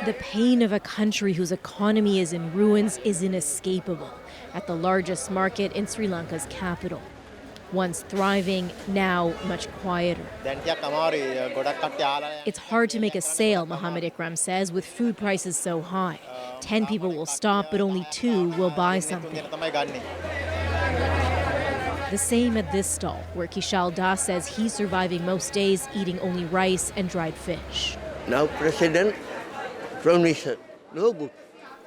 The pain of a country whose economy is in ruins is inescapable at the largest market in Sri Lanka's capital. Once thriving, now much quieter. It's hard to make a sale, Mohammed Ikram says, with food prices so high. 10 people will stop, but only 2 will buy something. The same at this stall, where Kishal Das says he's surviving most days eating only rice and dried fish. Now President, Prime Minister, no good.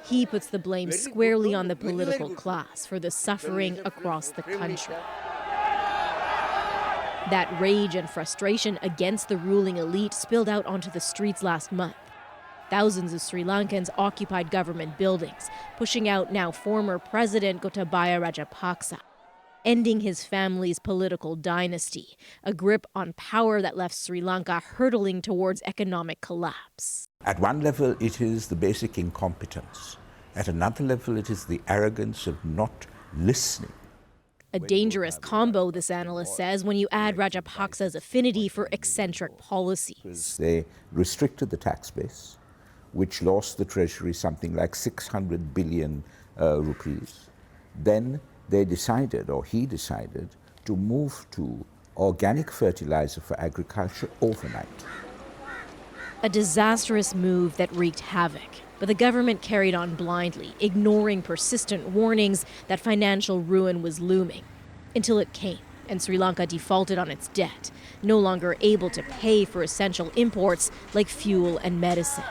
He puts the blame squarely on the political class for the suffering across the country. That rage and frustration against the ruling elite spilled out onto the streets last month. Thousands of Sri Lankans occupied government buildings, pushing out now former President Gotabaya Rajapaksa, ending his family's political dynasty, a grip on power that left Sri Lanka hurtling towards economic collapse. At one level, it is the basic incompetence. At another level, it is the arrogance of not listening. A dangerous combo, this analyst says, when you add Rajapaksa's affinity for eccentric policies. They restricted the tax base, which lost the treasury something like 600 billion rupees. Then they decided, or he decided, to move to organic fertilizer for agriculture overnight. A disastrous move that wreaked havoc. But the government carried on blindly, ignoring persistent warnings that financial ruin was looming. Until it came, and Sri Lanka defaulted on its debt, no longer able to pay for essential imports like fuel and medicine.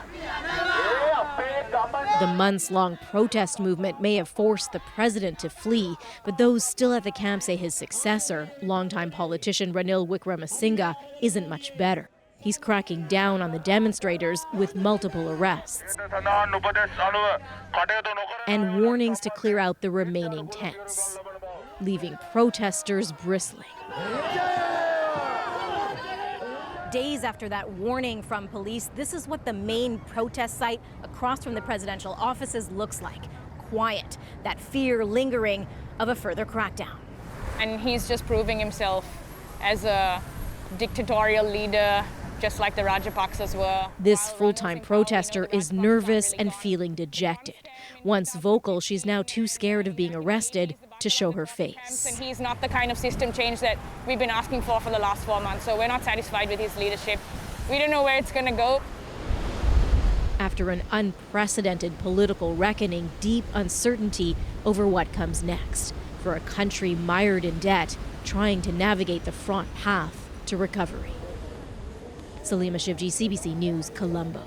The months-long protest movement may have forced the president to flee, but those still at the camp say his successor, longtime politician Ranil Wickremesinghe, isn't much better. He's cracking down on the demonstrators with multiple arrests and warnings to clear out the remaining tents, leaving protesters bristling. Days after that warning from police, this is what the main protest site across from the presidential offices looks like. Quiet, that fear lingering of a further crackdown. And he's just proving himself as a dictatorial leader, just like the Rajapaksas were. This full-time protester is nervous and feeling dejected. Once vocal, she's now too scared of being arrested to show her face. And he's not the kind of system change that we've been asking for the last 4 months, so we're not satisfied with his leadership. We don't know where it's going to go. After an unprecedented political reckoning, deep uncertainty over what comes next for a country mired in debt, trying to navigate the fraught path to recovery. Salimah, Shivji, CBC News, Colombo.